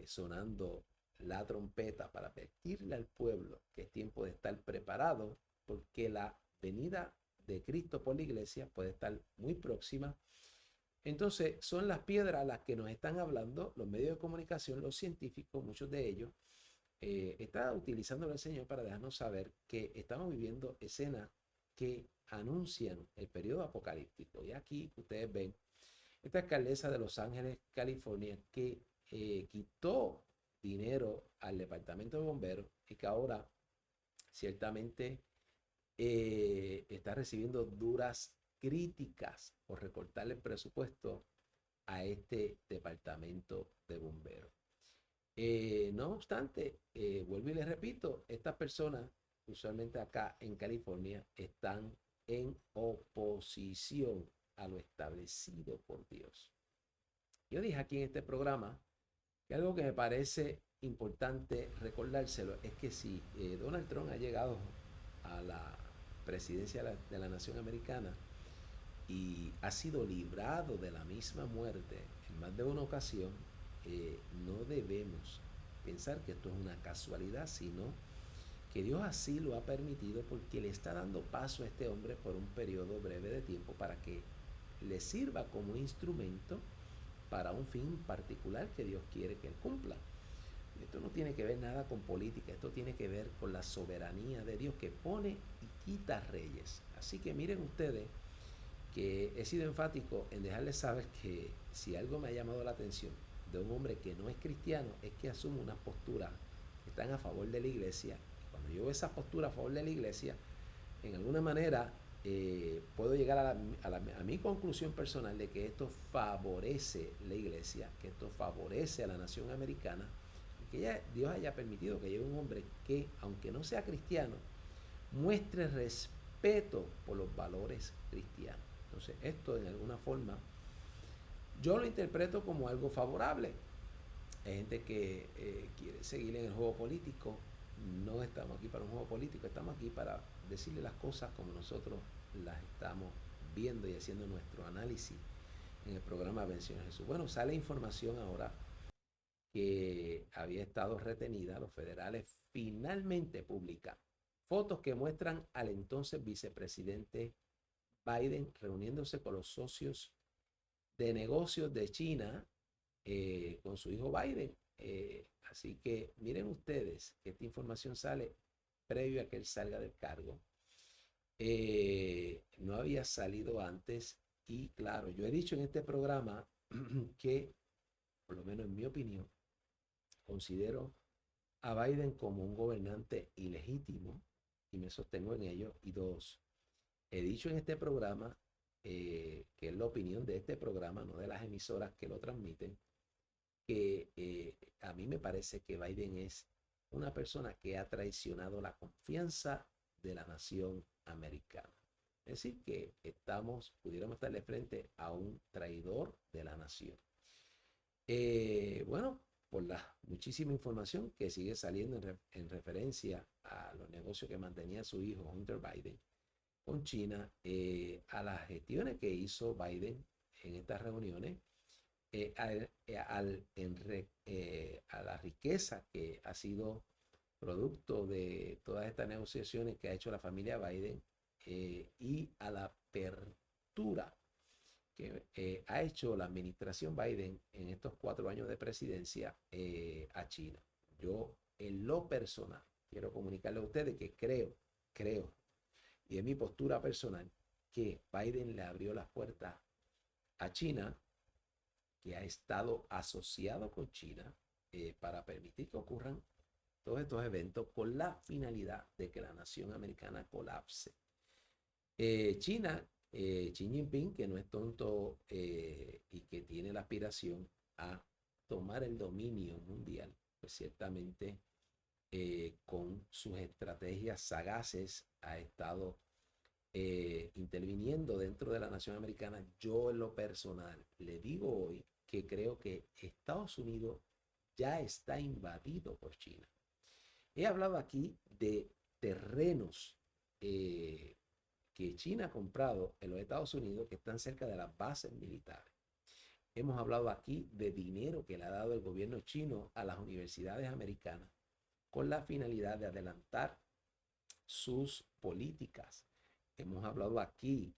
sonando la trompeta para advertirle al pueblo que es tiempo de estar preparado porque la venida de Cristo por la iglesia puede estar muy próxima. Entonces son las piedras las que nos están hablando, los medios de comunicación, los científicos, muchos de ellos, está utilizando el Señor para dejarnos saber que estamos viviendo escenas que anuncian el periodo apocalíptico. Y aquí ustedes ven esta alcaldesa de Los Ángeles, California, que quitó dinero al departamento de bomberos y que ahora ciertamente está recibiendo duras críticas por recortarle el presupuesto a este departamento de bomberos. No obstante, vuelvo y les repito, estas personas usualmente acá en California, están en oposición a lo establecido por Dios. Yo dije aquí en este programa que algo que me parece importante recordárselo es que si Donald Trump ha llegado a la presidencia de la nación americana y ha sido librado de la misma muerte en más de una ocasión, no debemos pensar que esto es una casualidad, sino que Dios así lo ha permitido porque le está dando paso a este hombre por un periodo breve de tiempo para que le sirva como instrumento para un fin particular que Dios quiere que él cumpla. Esto no tiene que ver nada con política, esto tiene que ver con la soberanía de Dios que pone y quita reyes. Así que miren ustedes que he sido enfático en dejarles saber que si algo me ha llamado la atención de un hombre que no es cristiano es que asume una postura que están a favor de la iglesia. Cuando yo veo esa postura a favor de la iglesia, en alguna manera puedo llegar a mi conclusión personal de que esto favorece la iglesia, que esto favorece a la nación americana, y que Dios haya permitido que llegue un hombre que, aunque no sea cristiano, muestre respeto por los valores cristianos. Entonces, esto en alguna forma yo lo interpreto como algo favorable. Hay gente que quiere seguir en el juego político. No estamos aquí para un juego político, estamos aquí para decirle las cosas como nosotros las estamos viendo y haciendo nuestro análisis en el programa Vención a Jesús. Bueno, sale información ahora que había estado retenida. Los federales finalmente publican fotos que muestran al entonces vicepresidente Biden reuniéndose con los socios de negocios de China con su hijo Biden. Así que miren ustedes que esta información sale previo a que él salga del cargo. No había salido antes y claro, yo he dicho en este programa que, por lo menos en mi opinión, considero a Biden como un gobernante ilegítimo y me sostengo en ello. Y dos, he dicho en este programa, que es la opinión de este programa, no de las emisoras que lo transmiten, que a mí me parece que Biden es una persona que ha traicionado la confianza de la nación americana. Es decir, que pudiéramos estarle frente a un traidor de la nación. Bueno, por la muchísima información que sigue saliendo en referencia a los negocios que mantenía su hijo Hunter Biden con China, a las gestiones que hizo Biden en estas reuniones, a la riqueza que ha sido producto de todas estas negociaciones que ha hecho la familia Biden, y a la apertura que ha hecho la administración Biden en estos 4 años de presidencia a China. Yo, en lo personal, quiero comunicarle a ustedes que creo, y en mi postura personal, que Biden le abrió las puertas a China, que ha estado asociado con China, para permitir que ocurran todos estos eventos con la finalidad de que la nación americana colapse. China, Xi Jinping, que no es tonto, y que tiene la aspiración a tomar el dominio mundial, pues ciertamente con sus estrategias sagaces ha estado interviniendo dentro de la nación americana. Yo en lo personal le digo hoy que creo que Estados Unidos ya está invadido por China. He hablado aquí de terrenos que China ha comprado en los Estados Unidos que están cerca de las bases militares. Hemos hablado aquí de dinero que le ha dado el gobierno chino a las universidades americanas con la finalidad de adelantar sus políticas. Hemos hablado aquí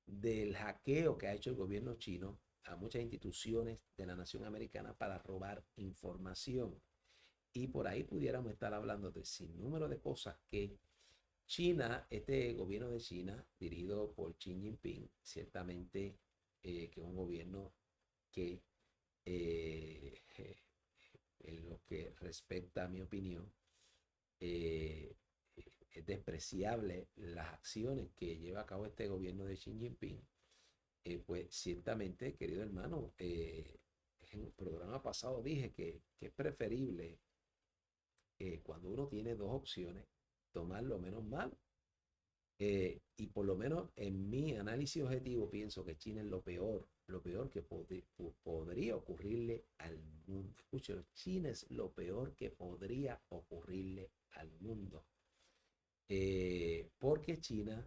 del hackeo que ha hecho el gobierno chino a muchas instituciones de la nación americana para robar información. Y por ahí pudiéramos estar hablando de sin número de cosas que China, este gobierno de China, dirigido por Xi Jinping, ciertamente que es un gobierno que, en lo que respecta a mi opinión, es despreciable las acciones que lleva a cabo este gobierno de Xi Jinping. Pues ciertamente, querido hermano, en el programa pasado dije que es preferible, cuando uno tiene dos opciones, tomar lo menos malo. Y por lo menos en mi análisis objetivo pienso que China es lo peor que podría ocurrirle al mundo. Escuchen, China es lo peor que podría ocurrirle al mundo. Porque China,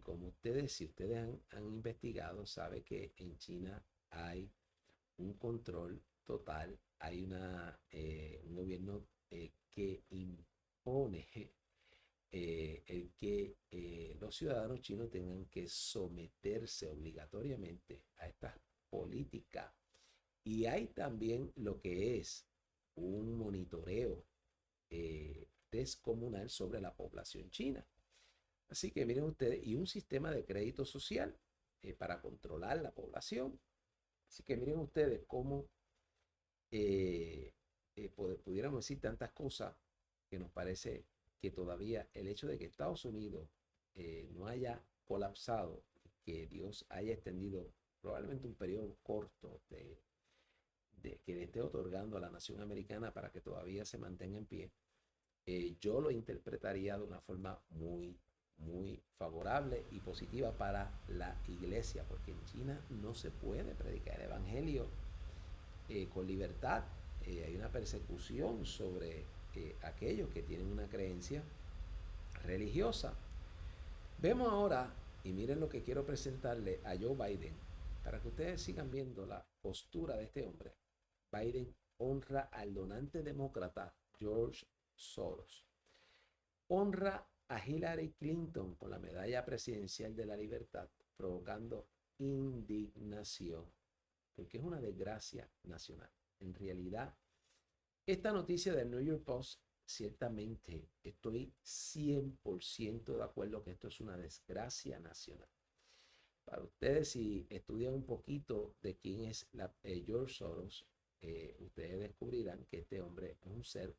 como ustedes, si ustedes han investigado, sabe que en China hay un control total, hay un gobierno que impone el que los ciudadanos chinos tengan que someterse obligatoriamente a estas políticas. Y hay también lo que es un monitoreo descomunal sobre la población china. Así que miren ustedes, y un sistema de crédito social para controlar la población. Así que miren ustedes cómo pudiéramos decir tantas cosas que nos parece que todavía el hecho de que Estados Unidos no haya colapsado, que Dios haya extendido probablemente un periodo corto que le esté otorgando a la nación americana para que todavía se mantenga en pie, yo lo interpretaría de una forma muy favorable y positiva para la iglesia, porque en China no se puede predicar el evangelio con libertad. Hay una persecución sobre aquellos que tienen una creencia religiosa. Vemos ahora, y miren lo que quiero presentarle a Joe Biden, para que ustedes sigan viendo la postura de este hombre. Biden honra al donante demócrata George Soros. Honra a Hillary Clinton con la medalla presidencial de la libertad, provocando indignación, porque es una desgracia nacional. En realidad, esta noticia del New York Post, ciertamente estoy 100% de acuerdo que esto es una desgracia nacional. Para ustedes, si estudian un poquito de quién es George Soros, ustedes descubrirán que este hombre es un ser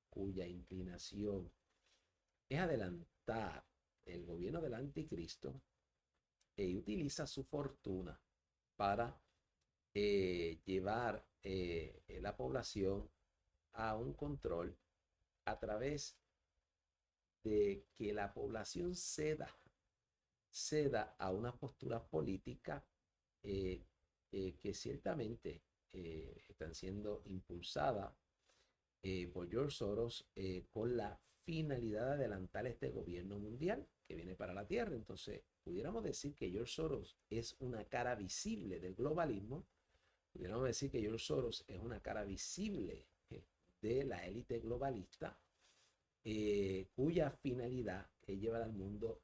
cuya inclinación es adelantar el gobierno del anticristo y utiliza su fortuna para llevar la población a un control a través de que la población ceda a una postura política que ciertamente están siendo impulsadas por George Soros con la finalidad de adelantar este gobierno mundial que viene para la Tierra. Entonces, pudiéramos decir que George Soros es una cara visible del globalismo. Pudiéramos decir que George Soros es una cara visible de la élite globalista, cuya finalidad es llevar al mundo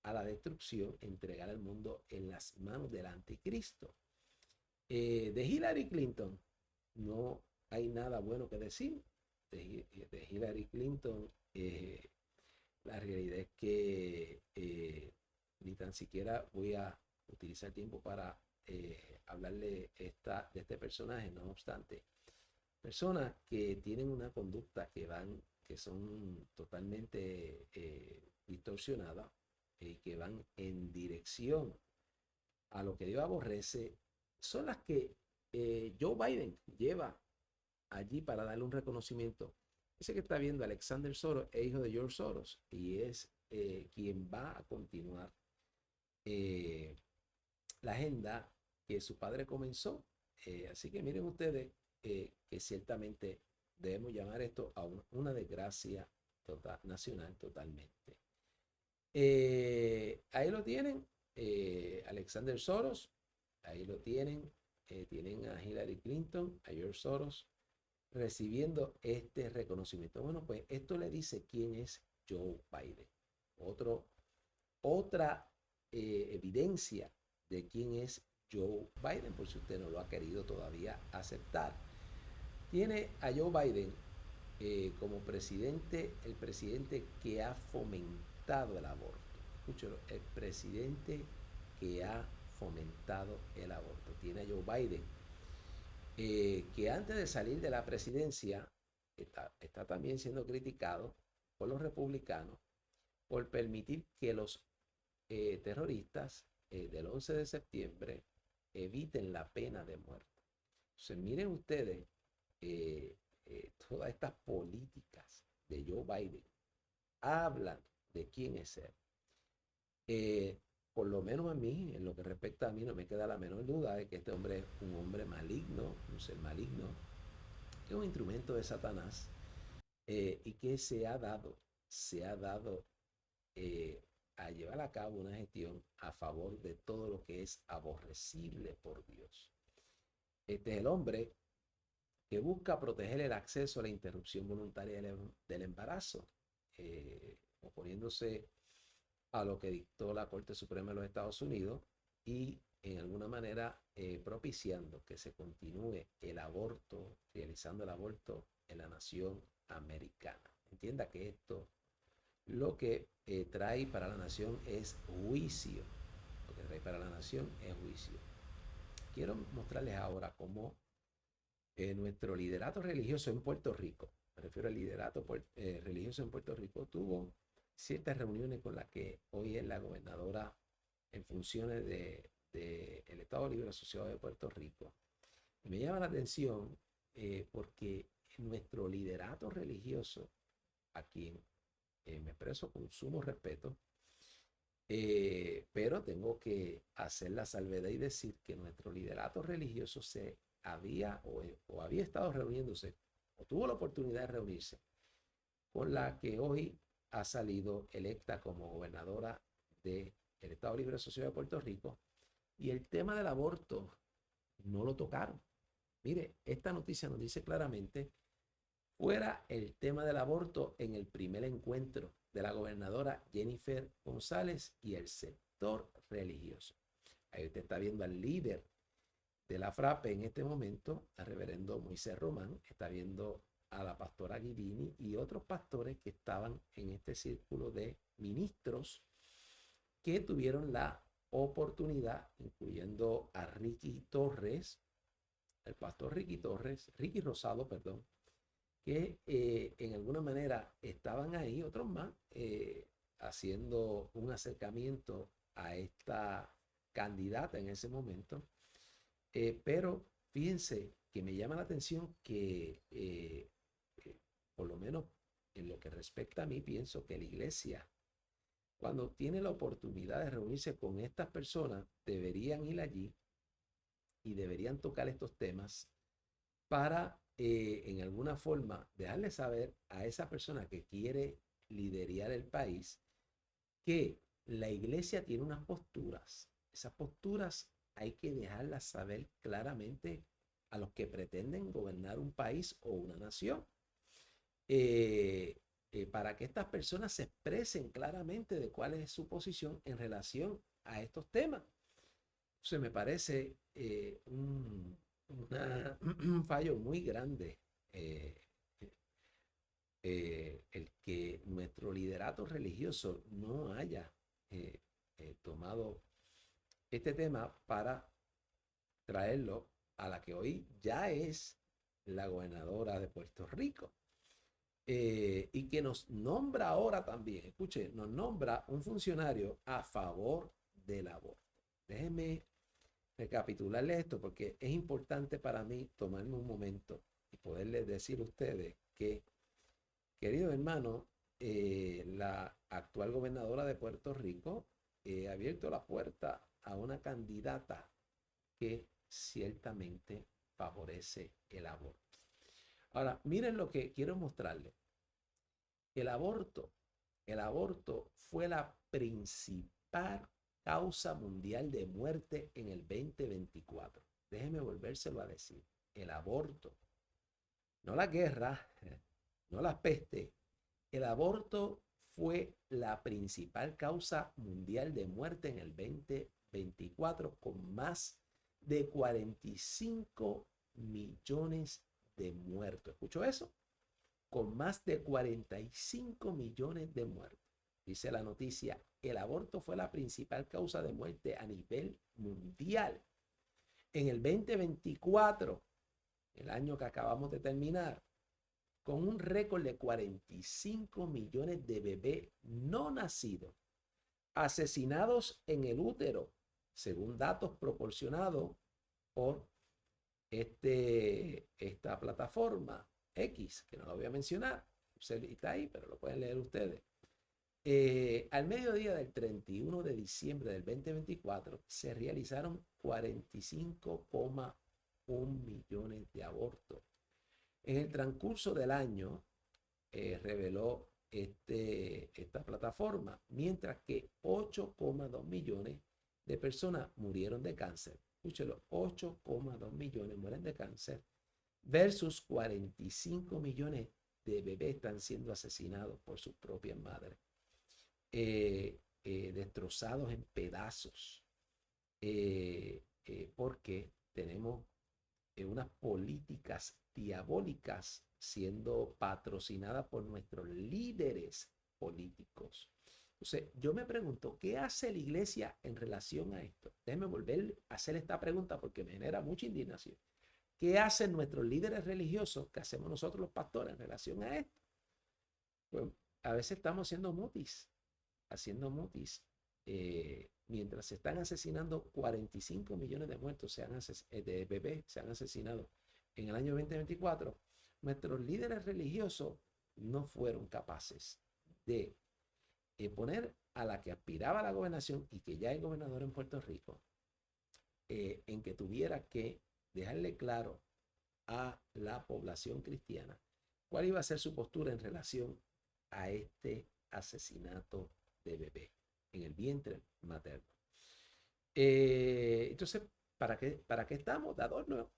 a la destrucción, entregar al mundo en las manos del anticristo. De Hillary Clinton no hay nada bueno que decir. De Hillary Clinton, la realidad es que ni tan siquiera voy a utilizar tiempo para hablarle de este personaje. No obstante, personas que tienen una conducta que son totalmente distorsionadas y que van en dirección a lo que Dios aborrece, son las que Joe Biden lleva allí para darle un reconocimiento. Ese que está viendo, Alexander Soros, es hijo de George Soros y es quien va a continuar la agenda que su padre comenzó. Así que miren ustedes que ciertamente debemos llamar esto a una desgracia nacional totalmente. Ahí lo tienen, Alexander Soros, ahí lo tienen, tienen a Hillary Clinton, a George Soros, recibiendo este reconocimiento. Bueno, pues esto le dice quién es Joe Biden. Otra evidencia de quién es Joe Biden, por si usted no lo ha querido todavía aceptar. Tiene a Joe Biden como presidente, el presidente que ha fomentado el aborto. Escúchalo, el presidente que ha fomentado el aborto. Tiene a Joe Biden, que antes de salir de la presidencia está también siendo criticado por los republicanos por permitir que los terroristas del 11 de septiembre eviten la pena de muerte. Entonces, miren ustedes todas estas políticas de Joe Biden hablan de quién es él. Eh, por lo menos a mí, en lo que respecta a mí, no me queda la menor duda de que este hombre es un hombre maligno, un ser maligno, que es un instrumento de Satanás y que se ha dado eh, a llevar a cabo una gestión a favor de todo lo que es aborrecible por Dios. Este es el hombre que busca proteger el acceso a la interrupción voluntaria del embarazo, oponiéndose a lo que dictó la Corte Suprema de los Estados Unidos y en alguna manera propiciando que se continúe el aborto, realizando el aborto en la nación americana. Entienda que esto lo que trae para la nación es juicio. Lo que trae para la nación es juicio. Quiero mostrarles ahora cómo nuestro liderato religioso en Puerto Rico, me refiero al liderato religioso en Puerto Rico, tuvo ciertas reuniones con la que hoy es la gobernadora en funciones el Estado Libre Asociado de Puerto Rico. Y me llama la atención porque nuestro liderato religioso, a quien me expreso con sumo respeto, pero tengo que hacer la salvedad y decir que nuestro liderato religioso se había o había estado reuniéndose o tuvo la oportunidad de reunirse con la que hoy ha salido electa como gobernadora del Estado Libre Asociado de Puerto Rico, y el tema del aborto no lo tocaron. Mire, esta noticia nos dice claramente: fuera el tema del aborto en el primer encuentro de la gobernadora Jennifer González y el sector religioso. Ahí usted está viendo al líder de la FRAPE en este momento, al reverendo Moisés Román, está viendo a la pastora Guidini y otros pastores que estaban en este círculo de ministros que tuvieron la oportunidad, incluyendo a Ricky Torres, el pastor Ricky Rosado, perdón, que en alguna manera estaban ahí, otros más, haciendo un acercamiento a esta candidata en ese momento. Pero fíjense que me llama la atención que, por lo menos en lo que respecta a mí, pienso que la iglesia, cuando tiene la oportunidad de reunirse con estas personas, deberían ir allí y deberían tocar estos temas para, en alguna forma, dejarle saber a esa persona que quiere liderar el país que la iglesia tiene unas posturas. Esas posturas hay que dejarlas saber claramente a los que pretenden gobernar un país o una nación. Para que estas personas se expresen claramente de cuál es su posición en relación a estos temas. Entonces me parece un fallo muy grande el que nuestro liderato religioso no haya tomado este tema para traerlo a la que hoy ya es la gobernadora de Puerto Rico. Y que nos nombra ahora también, escuche, nos nombra un funcionario a favor del aborto. Déjenme recapitularle esto porque es importante para mí tomarme un momento y poderles decir a ustedes que, queridos hermanos, la actual gobernadora de Puerto Rico ha abierto la puerta a una candidata que ciertamente favorece el aborto. Ahora, miren lo que quiero mostrarles. El aborto, el aborto fue la principal causa mundial de muerte en el 2024. Déjeme volvérselo a decir. El aborto, no la guerra, no la peste. El aborto fue la principal causa mundial de muerte en el 2024, con más de 45 millones de muertos. ¿Escuchó eso? Con más de 45 millones de muertos. Dice la noticia: el aborto fue la principal causa de muerte a nivel mundial. En el 2024, el año que acabamos de terminar, con un récord de 45 millones de bebés no nacidos asesinados en el útero, según datos proporcionados por esta plataforma X, que no lo voy a mencionar, está ahí, pero lo pueden leer ustedes. Al mediodía del 31 de diciembre del 2024 se realizaron 45,1 millones de abortos. En el transcurso del año, reveló esta plataforma, mientras que 8,2 millones de personas murieron de cáncer. Escúchelo, 8,2 millones mueren de cáncer versus 45 millones de bebés están siendo asesinados por sus propias madres, destrozados en pedazos, porque tenemos unas políticas diabólicas siendo patrocinadas por nuestros líderes políticos. Entonces, yo me pregunto, ¿qué hace la iglesia en relación a esto? Déjenme volver a hacer esta pregunta porque me genera mucha indignación. ¿Qué hacen nuestros líderes religiosos? ¿Qué hacemos nosotros los pastores en relación a esto? Pues a veces estamos haciendo mutis, mientras se están asesinando 45 millones de muertos, de bebés se han asesinado en el año 2024, nuestros líderes religiosos no fueron capaces de poner a la que aspiraba a la gobernación y que ya es gobernador en Puerto Rico, en que tuviera que dejarle claro a la población cristiana cuál iba a ser su postura en relación a este asesinato de bebé en el vientre materno. Entonces, ¿para qué estamos? De adorno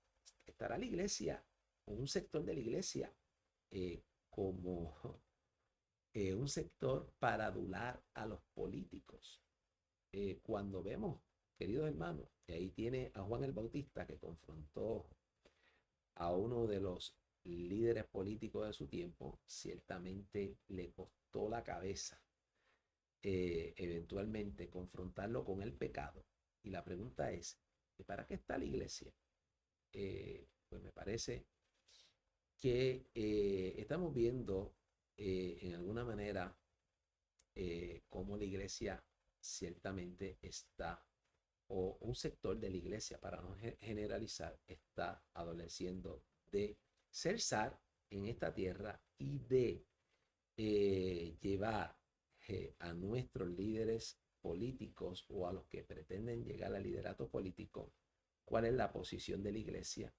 estará la iglesia, o un sector de la iglesia, como un sector para adular a los políticos. Cuando vemos, queridos hermanos, y ahí tiene a Juan el Bautista que confrontó a uno de los líderes políticos de su tiempo, ciertamente le costó la cabeza eventualmente confrontarlo con el pecado. Y la pregunta es, ¿para qué está la iglesia? Pues me parece que estamos viendo en alguna manera cómo la iglesia ciertamente está, o un sector de la iglesia, para no generalizar, está adoleciendo de ser sal en esta tierra y de llevar a nuestros líderes políticos o a los que pretenden llegar al liderato político cuál es la posición de la iglesia,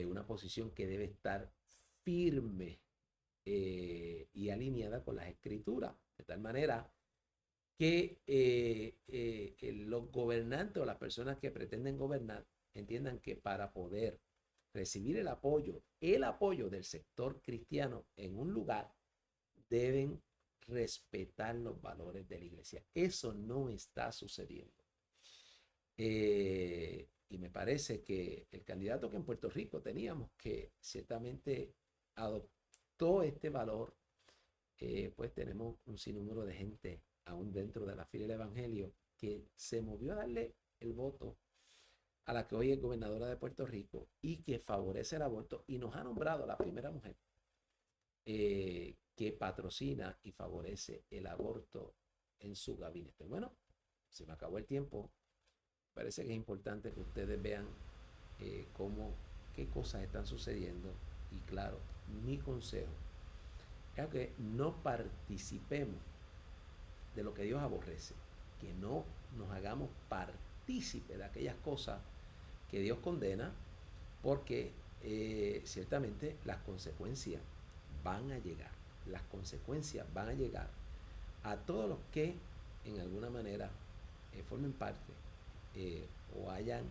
una posición que debe estar firme y alineada con las escrituras, de tal manera que los gobernantes o las personas que pretenden gobernar entiendan que para poder recibir el apoyo del sector cristiano en un lugar, deben respetar los valores de la iglesia. Eso no está sucediendo. Y me parece que el candidato que en Puerto Rico teníamos, que ciertamente adoptó este valor, pues tenemos un sinnúmero de gente aún dentro de la fila del evangelio que se movió a darle el voto a la que hoy es gobernadora de Puerto Rico y que favorece el aborto y nos ha nombrado la primera mujer que patrocina y favorece el aborto en su gabinete. Bueno, se me acabó el tiempo. Parece que es importante que ustedes vean qué cosas están sucediendo. Y claro, mi consejo es que no participemos de lo que Dios aborrece, que no nos hagamos partícipe de aquellas cosas que Dios condena, porque ciertamente las consecuencias van a llegar. Las consecuencias van a llegar a todos los que en alguna manera formen parte o hayan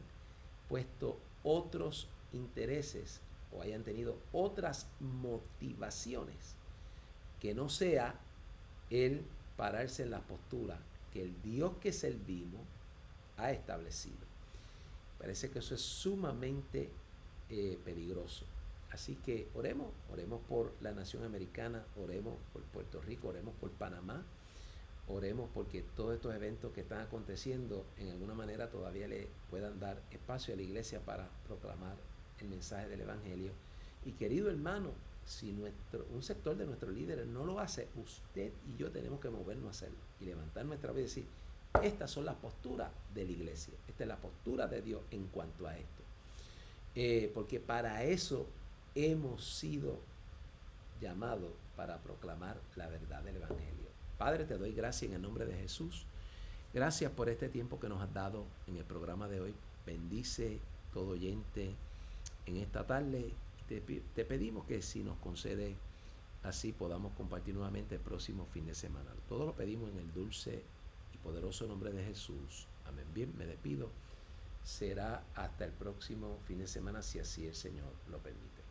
puesto otros intereses o hayan tenido otras motivaciones que no sea el pararse en la postura que el Dios que servimos ha establecido. Parece que eso es sumamente peligroso. Así que oremos por la nación americana, oremos por Puerto Rico, oremos por Panamá, oremos porque todos estos eventos que están aconteciendo en alguna manera todavía le puedan dar espacio a la iglesia para proclamar el mensaje del evangelio. Y querido hermano, si un sector de nuestros líderes no lo hace, usted y yo tenemos que movernos a hacerlo y levantar nuestra voz y decir, estas son las posturas de la iglesia, esta es la postura de Dios en cuanto a esto. Porque para eso hemos sido llamados, para proclamar la verdad del evangelio. Padre, te doy gracias en el nombre de Jesús. Gracias por este tiempo que nos has dado en el programa de hoy. Bendice todo oyente en esta tarde. Te pedimos que si nos concede así podamos compartir nuevamente el próximo fin de semana. Todo lo pedimos en el dulce y poderoso nombre de Jesús. Amén. Bien, me despido. Será hasta el próximo fin de semana si así el Señor lo permite.